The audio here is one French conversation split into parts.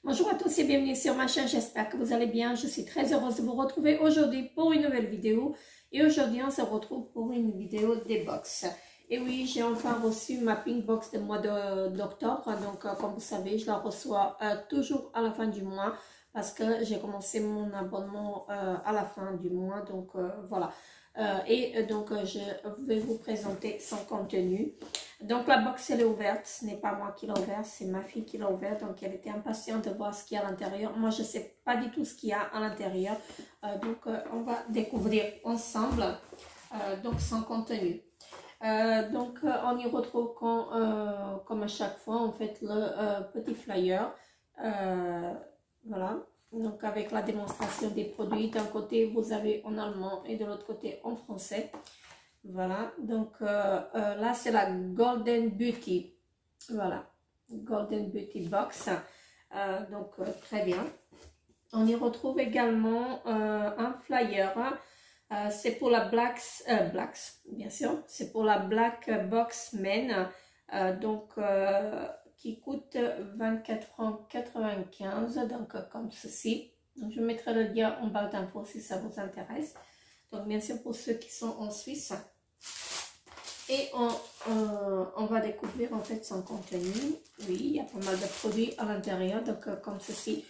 Bonjour à tous et bienvenue sur ma chaîne, j'espère que vous allez bien. Je suis très heureuse de vous retrouver aujourd'hui pour une nouvelle vidéo. Et aujourd'hui, on se retrouve pour une vidéo des box. Et oui, j'ai enfin reçu ma pink box du mois d'octobre. Donc, comme vous savez, je la reçois toujours à la fin du mois parce que j'ai commencé mon abonnement à la fin du mois. Donc, voilà. Donc, je vais vous présenter son contenu. Donc, la box, elle est ouverte. Ce n'est pas moi qui l'ai ouverte, c'est ma fille qui l'a ouverte. Donc, elle était impatiente de voir ce qu'il y a à l'intérieur. Moi, je ne sais pas du tout ce qu'il y a à l'intérieur. On va découvrir ensemble donc son contenu. On y retrouve comme à chaque fois, en fait, le petit flyer. Voilà. Donc, avec la démonstration des produits. D'un côté, vous avez en allemand et de l'autre côté en français. Voilà. Donc, là, c'est la Golden Beauty. Voilà. Golden Beauty Box. Très bien. On y retrouve également un flyer. C'est pour la bien sûr. C'est pour la Black Box Men. Qui coûte 24 francs 95, donc comme ceci. Donc, je mettrai le lien en barre d'infos si ça vous intéresse. Donc, bien sûr, pour ceux qui sont en Suisse. Et on va découvrir en fait son contenu. Oui, il y a pas mal de produits à l'intérieur, donc comme ceci.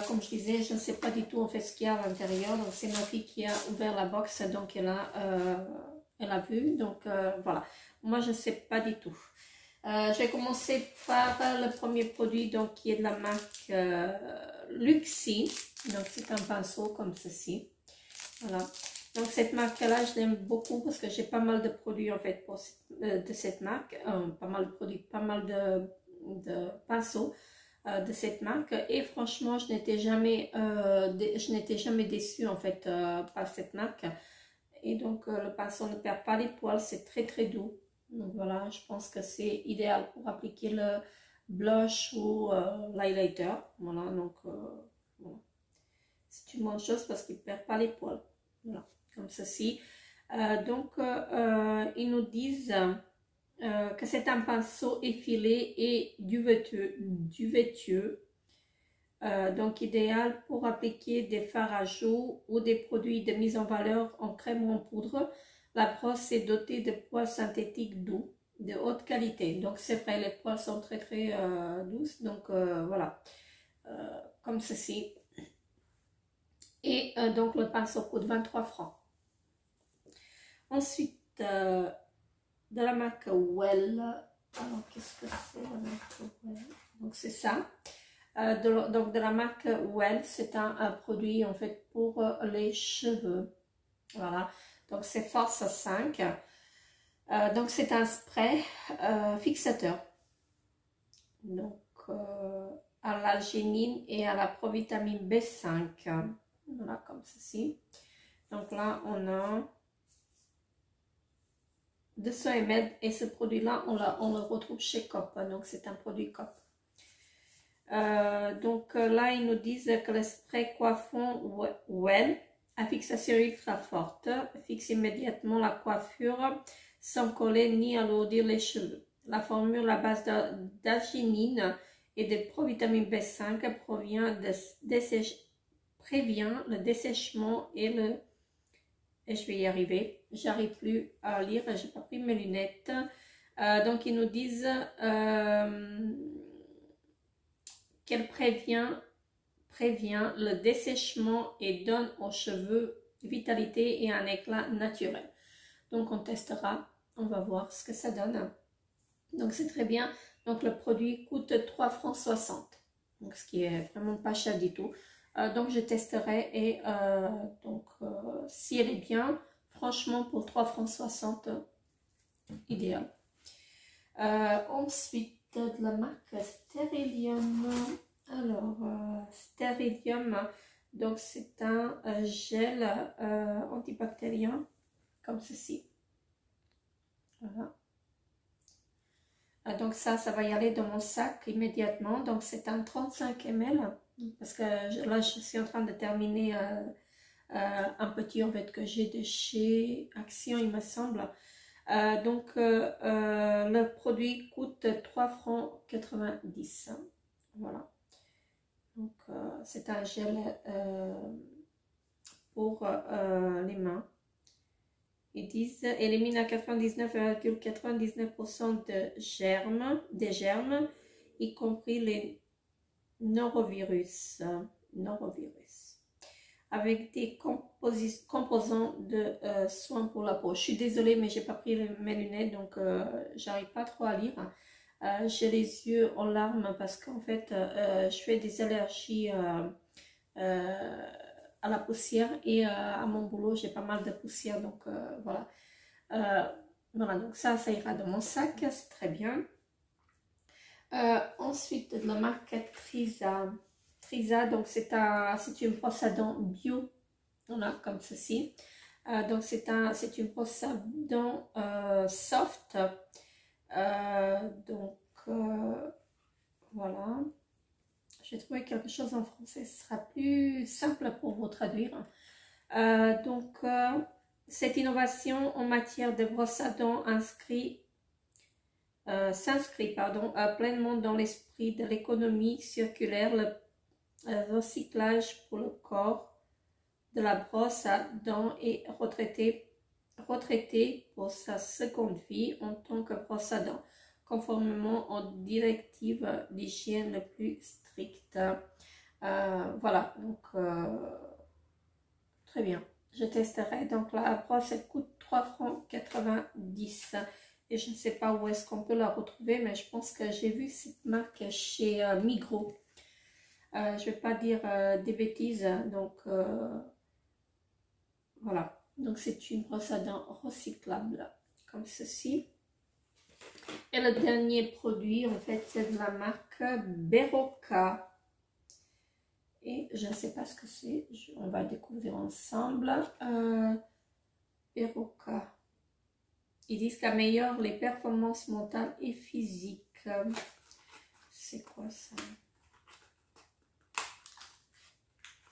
Comme je disais, je ne sais pas du tout en fait ce qu'il y a à l'intérieur. Donc, c'est ma fille qui a ouvert la box, donc elle a vu. Donc, voilà. Moi, je ne sais pas du tout. Je vais commencer par le premier produit donc, qui est de la marque Luxi. Donc c'est un pinceau comme ceci. Voilà. Donc cette marque-là, je l'aime beaucoup parce que j'ai pas mal de produits en fait de cette marque. Pas mal de produits, pas mal de pinceaux de cette marque. Et franchement, je n'étais jamais déçue en fait par cette marque. Et donc le pinceau ne perd pas les poils, c'est très très doux. Donc voilà, je pense que c'est idéal pour appliquer le blush ou l'highlighter. Voilà, donc voilà. C'est une bonne chose parce qu'il ne perd pas les poils. Voilà, comme ceci. Ils nous disent que c'est un pinceau effilé et duveteux. Donc idéal pour appliquer des fards à joues ou des produits de mise en valeur en crème ou en poudre. La brosse est dotée de poils synthétiques doux, de haute qualité. Donc c'est vrai, les poils sont très très douces. Donc voilà, comme ceci. Et donc le pinceau coûte 23 francs. Ensuite, de la marque Well. Alors qu'est-ce que c'est la marque Well? Donc c'est ça. Donc de la marque Well, c'est un produit en fait pour les cheveux. Voilà. Donc c'est Force 5. Donc c'est un spray fixateur. Donc à l'algénine et à la provitamine B5. Voilà comme ceci. Donc là on a 200 ml et ce produit là on le retrouve chez Cop. Donc c'est un produit Cop. Là ils nous disent que le spray coiffant Well à fixation ultra forte fixe immédiatement la coiffure sans coller ni alourdir les cheveux. La formule à base d'arginine et de provitamine B5 prévient le dessèchement et je vais y arriver. J'arrive plus à lire, j'ai pas pris mes lunettes. Donc ils nous disent qu'elle prévient le dessèchement et donne aux cheveux vitalité et un éclat naturel. Donc on testera, on va voir ce que ça donne. Donc c'est très bien. Donc le produit coûte 3,60 francs. Donc ce qui est vraiment pas cher du tout. Donc je testerai et si elle est bien, franchement pour 3,60 francs, idéal. Ensuite de la marque Sterilium. Alors, Sterilium, donc c'est un gel antibactérien comme ceci. Voilà. Donc ça va y aller dans mon sac immédiatement. Donc c'est un 35 ml parce que là je suis en train de terminer un petit en fait que j'ai de chez Action, il me semble. Le produit coûte 3 francs 90. Voilà. Donc, c'est un gel pour les mains. Ils disent élimine à 99,99% des germes, y compris les norovirus, avec des composants de soins pour la peau. Je suis désolée, mais j'ai pas pris mes lunettes, donc j'arrive pas trop à lire. J'ai les yeux en larmes parce qu'en fait, je fais des allergies à la poussière et à mon boulot, j'ai pas mal de poussière, donc voilà. Voilà, donc ça ira dans mon sac, c'est très bien. Ensuite, de la marque Trisa. Trisa, donc c'est une brosse à dents bio, voilà, comme ceci. Donc c'est une brosse à dents soft. Voilà. J'ai trouvé quelque chose en français, ce sera plus simple pour vous traduire. Cette innovation en matière de brosse à dents s'inscrit pleinement dans l'esprit de l'économie circulaire, le recyclage pour le corps de la brosse à dents est retraité pour sa seconde vie en tant que brosse à dents, conformément aux directives d'hygiène les plus strictes. Voilà, donc très bien. Je testerai. Donc la brosse, elle coûte 3 francs 90. Et je ne sais pas où est-ce qu'on peut la retrouver, mais je pense que j'ai vu cette marque chez Migros. Je ne vais pas dire des bêtises, donc voilà. Donc c'est une brosse à dents recyclable, comme ceci. Et le dernier produit, en fait, c'est de la marque Berocca. Et je ne sais pas ce que c'est, on va découvrir ensemble. Berocca. Ils disent qu'améliore les performances mentales et physiques. C'est quoi ça?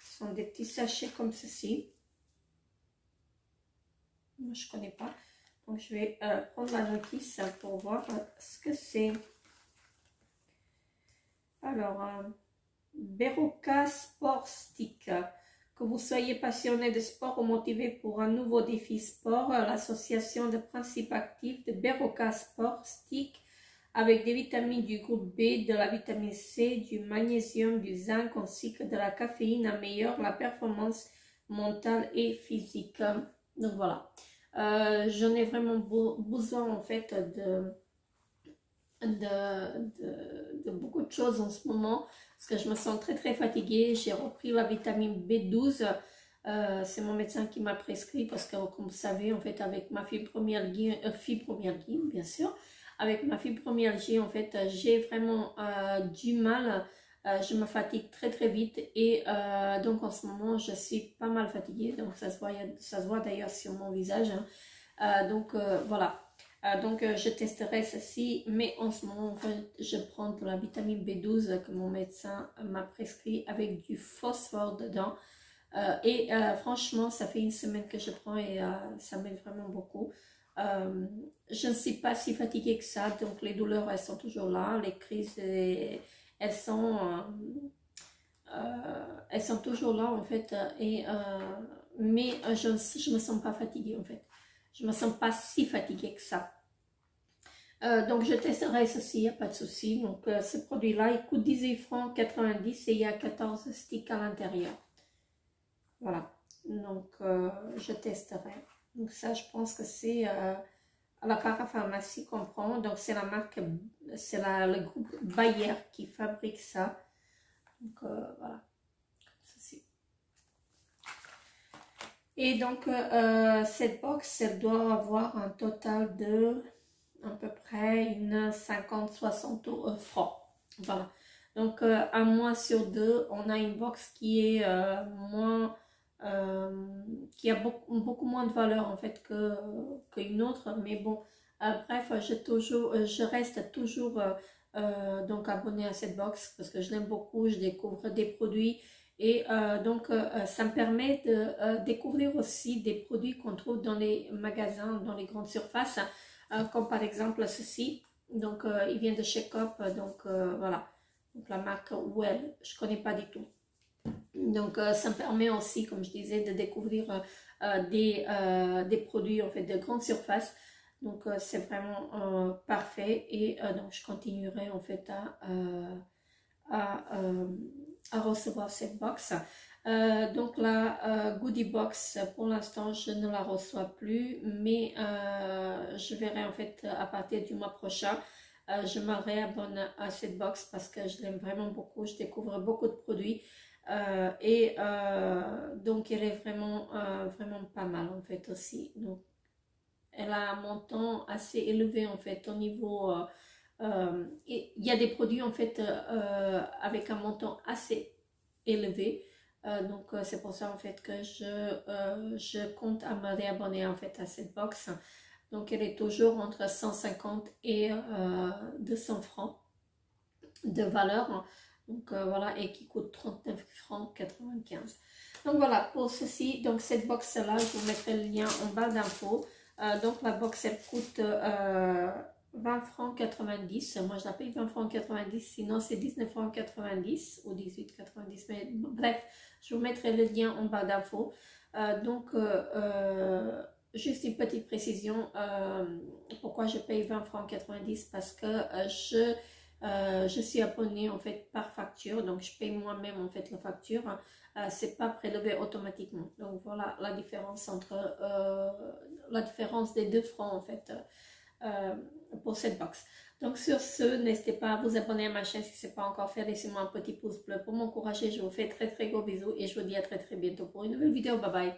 Ce sont des petits sachets comme ceci. Moi, je ne connais pas. Donc, je vais prendre la notice pour voir ce que c'est. Alors, Berocca Sport Stick. Que vous soyez passionné de sport ou motivé pour un nouveau défi sport, l'association de principes actifs de Berocca Sport Stick avec des vitamines du groupe B, de la vitamine C, du magnésium, du zinc ainsi que de la caféine améliore la performance mentale et physique. Donc voilà, j'en ai vraiment besoin en fait de beaucoup de choses en ce moment parce que je me sens très fatiguée. J'ai repris la vitamine B12, c'est mon médecin qui m'a prescrit parce que comme vous savez en fait avec ma fibromyalgie, bien sûr, avec ma fibromyalgie en fait j'ai vraiment du mal, je me fatigue très vite et donc en ce moment je suis pas mal fatiguée, donc ça se voit d'ailleurs sur mon visage, hein. Voilà. Donc je testerai ceci, mais en ce moment en fait, je prends de la vitamine B12 que mon médecin m'a prescrit avec du phosphore dedans. Franchement, ça fait une semaine que je prends et ça m'aide vraiment beaucoup. Je ne suis pas si fatiguée que ça, donc les douleurs elles sont toujours là, les crises elles sont toujours là en fait, mais je me sens pas fatiguée en fait. Je me sens pas si fatiguée que ça. Donc je testerai ceci, il n'y a pas de souci. Donc ce produit-là, il coûte 18 francs 90 et il y a 14 sticks à l'intérieur. Voilà, donc je testerai. Donc ça, je pense que c'est à la parapharmacie qu'on prend. Donc c'est la marque, c'est le groupe Bayer qui fabrique ça. Donc voilà, comme ceci. Et donc cette box, elle doit avoir un total de à peu près une 50-60 francs. Voilà. Donc, un mois sur deux, on a une box qui est qui a beaucoup moins de valeur en fait qu'une autre. Mais bon, bref, je reste toujours donc abonnée à cette box parce que je l'aime beaucoup. Je découvre des produits Et donc, ça me permet de découvrir aussi des produits qu'on trouve dans les magasins, dans les grandes surfaces, comme par exemple ceci. Donc, il vient de chez Coop, donc voilà. Donc, la marque Well, je ne connais pas du tout. Donc, ça me permet aussi, comme je disais, de découvrir des produits en fait de grande surface. Donc, c'est vraiment parfait. Et donc, je continuerai en fait à recevoir cette box. Donc la goodie box, pour l'instant, je ne la reçois plus, mais je verrai en fait à partir du mois prochain. Je me réabonne à cette box parce que je l'aime vraiment beaucoup. Je découvre beaucoup de produits donc elle est vraiment, vraiment pas mal en fait aussi. Donc, elle a un montant assez élevé en fait au niveau... il y a des produits en fait avec un montant assez élevé. Donc c'est pour ça en fait que je compte à me réabonner en fait à cette box. Donc elle est toujours entre 150 et 200 francs de valeur. Donc voilà, et qui coûte 39 francs 95. Donc voilà, pour ceci, donc cette box là, je vous mettrai le lien en barre d'infos. Donc la box elle coûte 20 francs 90. Moi je la paye 20 francs 90, sinon c'est 19 francs 90 ou 18 90. Mais bref, je vous mettrai le lien en barre d'infos. Juste une petite précision, pourquoi je paye 20 francs 90, parce que je suis abonnée en fait par facture, donc je paye moi-même en fait la facture. C'est pas prélevé automatiquement. Donc voilà la différence entre la différence des 2 francs en fait pour cette box. Donc sur ce, n'hésitez pas à vous abonner à ma chaîne si ce n'est pas encore fait. Laissez-moi un petit pouce bleu pour m'encourager. Je vous fais très gros bisous et je vous dis à très bientôt pour une nouvelle vidéo. Bye bye.